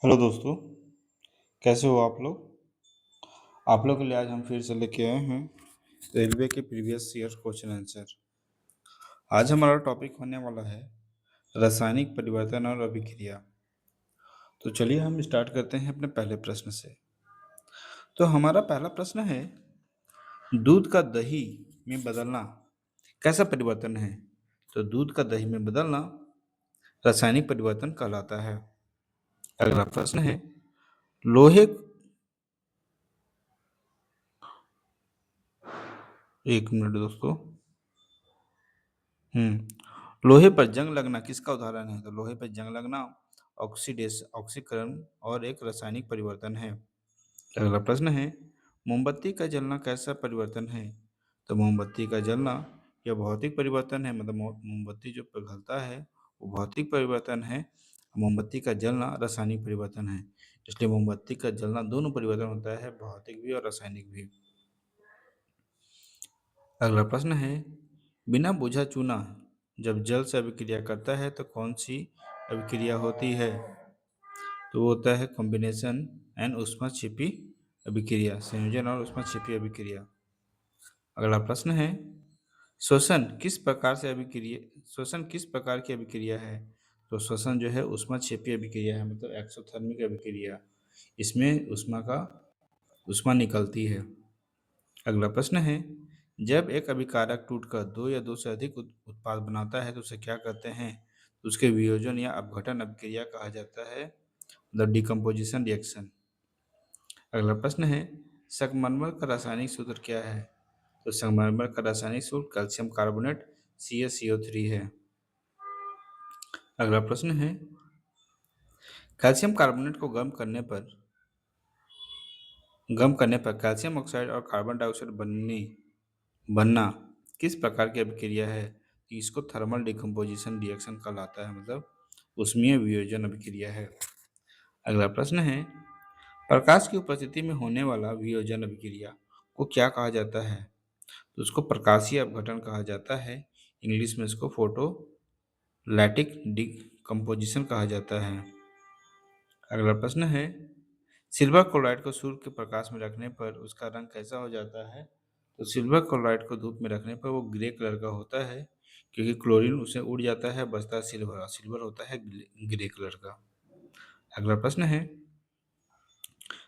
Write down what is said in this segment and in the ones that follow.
Hello दोस्तों, कैसे हो आप लोग? आप लोग के लिए आज हम फिर से लेके आए हैं रेलवे के प्रीवियस ईयर क्वेश्चन आंसर। आज हमारा टॉपिक होने वाला है रासायनिक परिवर्तन और अभिक्रिया। तो चलिए हम स्टार्ट करते हैं अपने पहले प्रश्न से। तो हमारा पहला प्रश्न है, दूध का दही में बदलना कैसा परिवर्तन है? तो दूध का दही में बदलना रासायनिक परिवर्तन कहलाता है। अगला प्रश्न है, लोहे एक मिनट दोस्तों। लोहे पर जंग लगना किसका उदाहरण है? तो लोहे पर जंग लगना ऑक्सीकरण और एक रासायनिक परिवर्तन है। अगला प्रश्न है, मोमबत्ती का जलना कैसा परिवर्तन है? तो मोमबत्ती का जलना यह भौतिक परिवर्तन है, मतलब मोमबत्ती जो पिघलता है वो भौतिक परिवर्तन है। मोमबत्ती का जलना रासायनिक परिवर्तन है। इसलिए मोमबत्ती का जलना दोनों परिवर्तन होता है, भौतिक भी और रासायनिक भी। अगला प्रश्न है, बिना बुझा चूना जब जल से अभिक्रिया करता है तो कौन सी अभिक्रिया होती है? तो वो होता है कॉम्बिनेशन एंड ऊष्मा छिपी अभिक्रिया, संयोजन और ऊष्मा छिपी अभिक्रिया। अगला प्रश्न है, शोषण किस प्रकार की अभिक्रिया है? तो शोषण जो है ऊष्मा छिपी अभिक्रिया है, मतलब एक्सोथर्मिक अभिक्रिया। इसमें ऊष्मा निकलती है। अगला प्रश्न है, जब एक अभिकारक टूटकर दो या दो से अधिक उत्पाद बनाता है तो उसे क्या कहते हैं? तो उसके वियोजन या अपघटन अभिक्रिया कहा जाता है, द डिकम्पोजिशन रिएक्शन। अगला प्रश्न है, संगमरमर का रासायनिक सूत्र क्या है? तो संगमरमर का रासायनिक सूत्र कैल्शियम कार्बोनेट CaCO3 है। अगला प्रश्न है, कैल्शियम कार्बोनेट को गर्म करने पर कैल्शियम ऑक्साइड और कार्बन डाइऑक्साइड बनना किस प्रकार की अभिक्रिया है? कि इसको थर्मल डिकम्पोजिशन रिएक्शन कहलाता है, मतलब ऊष्मीय वियोजन अभिक्रिया है। अगला प्रश्न है, प्रकाश की उपस्थिति में होने वाला वियोजन अभिक्रिया को क्या कहा जाता है? तो उसको प्रकाशीय अपघटन कहा जाता है। इंग्लिश में इसको फोटोलैटिक डिकम्पोजिशन कहा जाता है। अगला प्रश्न है, सिल्वर क्लोराइड को सूर्य के प्रकाश में रखने पर उसका रंग कैसा हो जाता है? तो सिल्वर क्लोराइड को धूप में रखने पर वो ग्रे कलर का होता है, क्योंकि क्लोरीन उसे उड़ जाता है, बचता सिल्वर, सिल्वर होता है ग्रे कलर का। अगला प्रश्न है,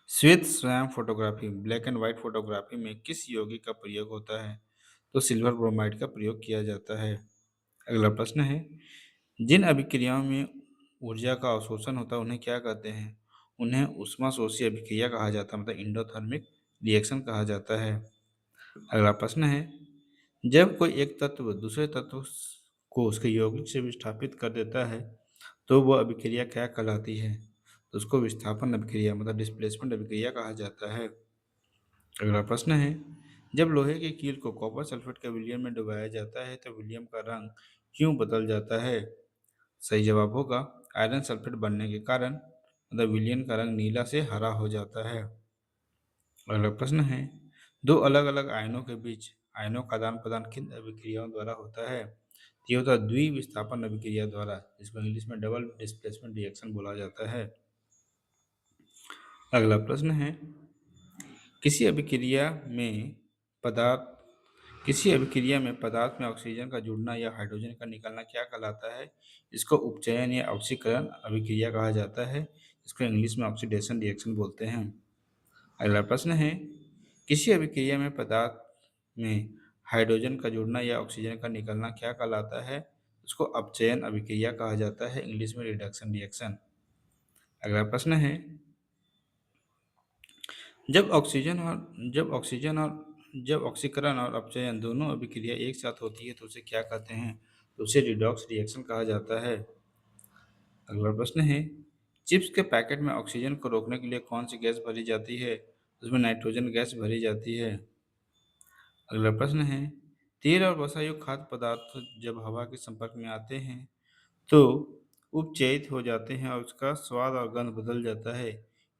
श्वेत स्वयं photography black and white photography में किस यौगिक का प्रयोग होता है? तो सिल्वर ब्रोमाइड का प्रयोग किया जाता है। अगला प्रश्न है, जिन अभिक्रियाओं में ऊर्जा का अवशोषण होता है उन्हें क्या कहते हैं? उन्हें ऊष्माशोषी अभिक्रिया कहा जाता है, मतलब इंडोथर्मिक रिएक्शन कहा जाता है। अगला प्रश्न है, जब कोई एक तत्व दूसरे तत्व को उसके यौगिक से विस्थापित कर देता है तो वह अभिक्रिया क्या कहलाती है? तो उसको विस्थापन अभिक्रिया, मतलब डिस्प्लेसमेंट अभिक्रिया कहा जाता है। अगला प्रश्न है, जब लोहे की कील को कॉपर सल्फेट के विलयन में डुबाया जाता है तो विलयन का रंग क्यों बदल जाता है? सही जवाब होगा आयरन सल्फेट बनने के कारण, मतलब विलयन का रंग नीला से हरा हो जाता है। अगला प्रश्न है, दो अलग अलग आयनों के बीच आयनों का आदान प्रदान किन अभिक्रियाओं द्वारा होता है? ये होता है द्विविस्थापन अभिक्रिया द्वारा, जिसको इंग्लिश में डबल डिस्प्लेसमेंट रिएक्शन बोला जाता है। अगला प्रश्न है, किसी अभिक्रिया में पदार्थ किसी अभिक्रिया में पदार्थ में ऑक्सीजन का जुड़ना या हाइड्रोजन का निकलना क्या कहलाता है? इसको उपचयन या ऑक्सीकरण अभिक्रिया कहा जाता है, इसको इंग्लिश में ऑक्सीडेशन रिएक्शन बोलते हैं। अगला प्रश्न है, किसी अभिक्रिया में पदार्थ में हाइड्रोजन का जुड़ना या ऑक्सीजन का निकलना क्या कहलाता है? उसको अपचयन अभिक्रिया कहा जाता है, इंग्लिश में रिडक्शन रिएक्शन। अगला प्रश्न है, जब ऑक्सीजन और जब ऑक्सीजन और जब ऑक्सीकरण और अपचयन दोनों अभिक्रिया एक साथ होती है तो उसे क्या कहते हैं? तो उसे रिडॉक्स रिएक्शन कहा जाता है। अगला प्रश्न है, चिप्स के पैकेट में ऑक्सीजन को रोकने के लिए कौन सी गैस भरी जाती है? उसमें नाइट्रोजन गैस भरी जाती है। अगला प्रश्न है, तेल और वसायुक्त खाद्य पदार्थ जब हवा के संपर्क में आते हैं तो उपचयित हो जाते हैं और उसका स्वाद और गंध बदल जाता है।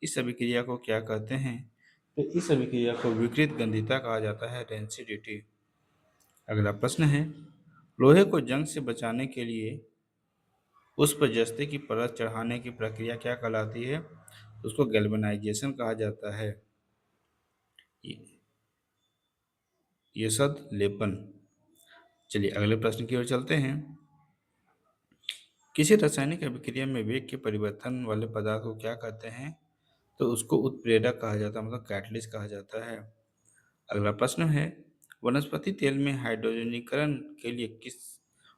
इस अभिक्रिया को क्या कहते हैं? तो इस अभिक्रिया को विकृत गंधिता कहा जाता है, रेंसिडिटी। अगला प्रश्न है, लोहे को जंग से बचाने के लिए उस पर जस्ते की परत चढ़ाने की प्रक्रिया क्या कहलाती है? उसको गैल्वेनाइजेशन कहा जाता है। ये ये शब्द लेपन। चलिए अगले प्रश्न की ओर चलते हैं। किसी रासायनिक अभिक्रिया में वेग के परिवर्तन वाले पदार्थ को क्या कहते हैं? तो उसको उत्प्रेरक कहा जाता है, मतलब कैटलिस्ट कहा जाता है। अगला प्रश्न है, वनस्पति तेल में हाइड्रोजनीकरण के लिए किस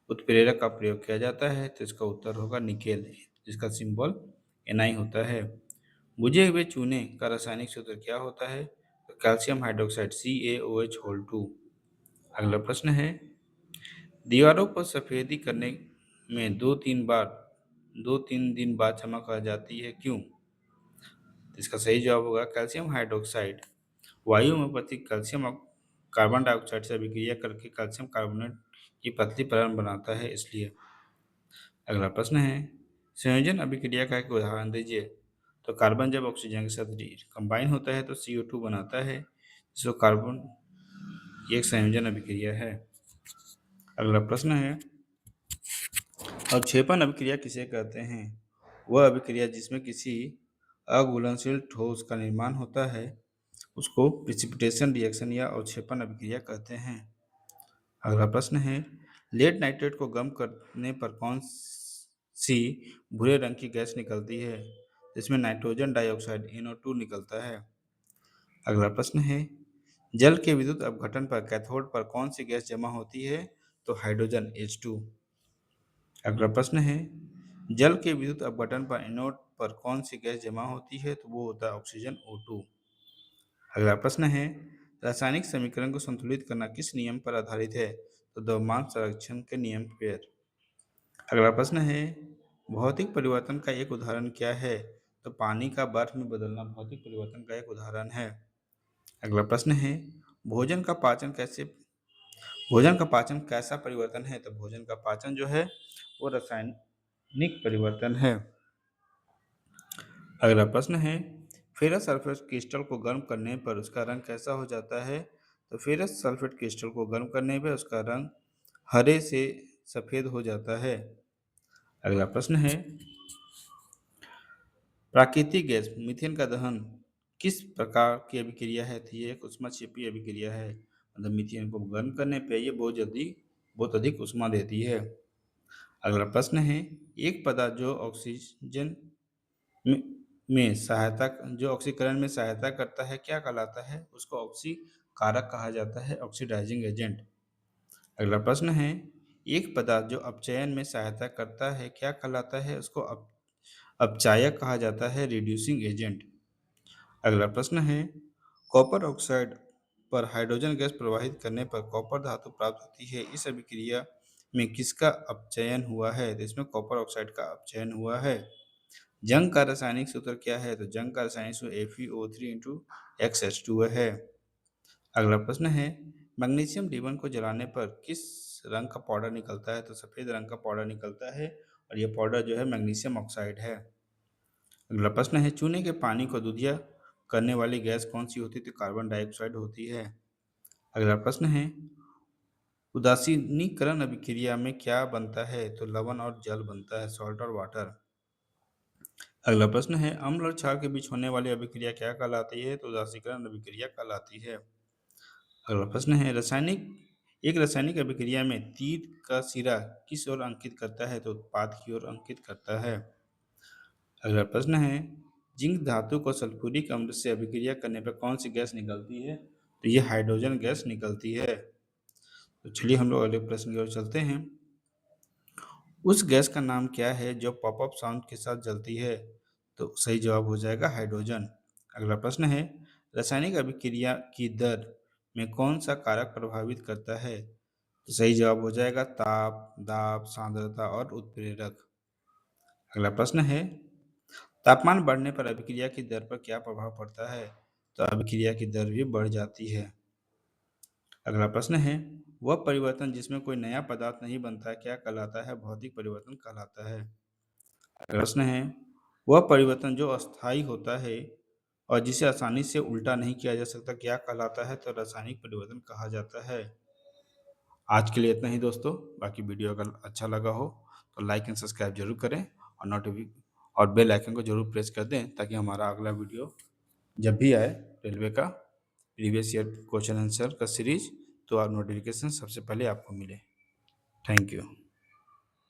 उत्प्रेरक का प्रयोग किया जाता है? तो इसका उत्तर होगा निकेल, जिसका सिंबल Na होता है। बुझे हुए चूने का रासायनिक सूत्र क्या होता है? तो कैल्शियम हाइड्रोक्साइड CaOH2। अगला प्रश्न है, दीवारों पर सफेदी करने में दो तीन दिन बाद चमक आ जाती है, क्यों? तो इसका सही जवाब होगा कैल्शियम हाइड्रोक्साइड वायु में उपस्थित कैल्शियम और कार्बन डाइऑक्साइड से अभिक्रिया करके कैल्शियम कार्बोनेट की पतली परत बनाता है, इसलिए। अगला प्रश्न है, संयोजन अभिक्रिया का एक उदाहरण दीजिए। तो कार्बन जब ऑक्सीजन के साथ कंबाइन होता है तो CO2 बनाता है, जिसको कार्बन, ये एक संयोजन अभिक्रिया है। अगला प्रश्न है, अवक्षेपण अभिक्रिया किसे कहते हैं? वह अभिक्रिया जिसमें किसी अघुलनशील ठोस का निर्माण होता है उसको प्रिसिपिटेशन रिएक्शन या अवक्षेपण अभिक्रिया कहते हैं। अगला प्रश्न है, लेड नाइट्रेट को गर्म करने पर कौन सी भूरे रंग की गैस निकलती है? जिसमें नाइट्रोजन डाइऑक्साइड NO2 निकलता है। अगला प्रश्न है, जल के विद्युत अपघटन पर कैथोड पर कौन सी गैस जमा होती है? तो हाइड्रोजन H2। अगला प्रश्न है, जल के विद्युत अपघटन पर एनोड पर कौन सी गैस जमा होती है? तो वो होता है ऑक्सीजन O2। अगला प्रश्न है, रासायनिक समीकरण को संतुलित करना किस नियम पर आधारित है? तो द्रव्यमान संरक्षण के नियम पर। अगला प्रश्न है, भौतिक परिवर्तन का एक उदाहरण क्या है? तो पानी का बर्फ में बदलना भौतिक परिवर्तन का एक उदाहरण है। अगला प्रश्न है, भोजन का पाचन कैसे भोजन का पाचन कैसा परिवर्तन है? तो भोजन का पाचन जो है वो रासायनिक परिवर्तन है। अगला प्रश्न है, फेरस सल्फेट क्रिस्टल को गर्म करने पर उसका रंग कैसा हो जाता है? तो फेरस सल्फेट क्रिस्टल को गर्म करने पर उसका रंग हरे से सफेद हो जाता है। अगला प्रश्न है, प्राकृतिक गैस मीथेन का दहन किस प्रकार की अभिक्रिया है? तो ये एक ऊष्माक्षेपी अभिक्रिया है, मतलब मीथेन को गर्म करने पर ये बहुत अधिक ऊष्मा देती है। अगला प्रश्न है, एक पदार्थ जो ऑक्सीजन में जो ऑक्सीकरण में सहायता करता है क्या कहलाता है? उसको ऑक्सीकारक कहा जाता है, ऑक्सीडाइजिंग एजेंट। अगला प्रश्न है, एक पदार्थ जो अपचयन में सहायता करता है क्या कहलाता है? उसको अपचायक कहा जाता है, रिड्यूसिंग एजेंट। अगला प्रश्न है, कॉपर ऑक्साइड पर हाइड्रोजन गैस प्रवाहित करने पर कॉपर धातु प्राप्त होती है, इस अभिक्रिया में किसका अपचयन हुआ है? तो इसमें कॉपर ऑक्साइड का अपचयन हुआ है। जंग का रासायनिक सूत्र क्या है? तो जंग का रासायनिक सूत्र FeO3 × XH2 है। अगला प्रश्न है, मैग्नीशियम D1 को जलाने पर किस रंग का पाउडर निकलता है? तो सफेद रंग का पाउडर निकलता है और यह पाउडर जो है मैग्नीशियम ऑक्साइड है। अगला प्रश्न है, चूने के पानी को दूधिया करने वाली गैस कौन सी होती है? तो कार्बन डाइऑक्साइड होती है। अगला प्रश्न है, उदासीनीकरण अभिक्रिया में क्या बनता है? तो लवण और जल बनता है, सॉल्ट और वाटर। अगला प्रश्न है, अम्ल और क्षार के बीच होने वाली अभिक्रिया क्या कहलाती है? तो उदासीकरण अभिक्रिया कहलाती है। अगला प्रश्न है, एक रासायनिक अभिक्रिया में तीर का सिरा किस ओर अंकित करता है? तो उत्पाद की ओर अंकित करता है। अगला प्रश्न है, जिंक धातु को सल्फ्यूरिक अम्ल से अभिक्रिया करने पर कौन सी गैस निकलती है? तो ये हाइड्रोजन गैस निकलती है। तो चलिए हम लोग अगले प्रश्न की ओर चलते हैं। उस गैस का नाम क्या है जो पॉपअप साउंड के साथ जलती है? तो सही जवाब हो जाएगा हाइड्रोजन। अगला प्रश्न है, रासायनिक अभिक्रिया की दर में कौन सा कारक प्रभावित करता है? तो सही जवाब हो जाएगा ताप, दाब, सांद्रता और उत्प्रेरक। अगला प्रश्न है, तापमान बढ़ने पर अभिक्रिया की दर पर क्या प्रभाव पड़ता है? तो अभिक्रिया की दर भी बढ़ जाती है। अगला प्रश्न है, वह परिवर्तन जिसमें कोई नया पदार्थ नहीं बनता क्या कहलाता है? भौतिक परिवर्तन कहलाता है। अगला प्रश्न है, वह परिवर्तन जो अस्थायी होता है और जिसे आसानी से उल्टा नहीं किया जा सकता क्या कहलाता है? तो रासायनिक परिवर्तन कहा जाता है। आज के लिए इतना ही दोस्तों। बाकी वीडियो अगर अच्छा लगा हो तो लाइक एंड सब्सक्राइब जरूर करें और और बेल आइकन को जरूर प्रेस कर दें, ताकि हमारा अगला वीडियो जब भी आए रेलवे का प्रीवियस ईयर क्वेश्चन आंसर का सीरीज, तो आप नोटिफिकेशन सबसे पहले आपको मिले। Thank you.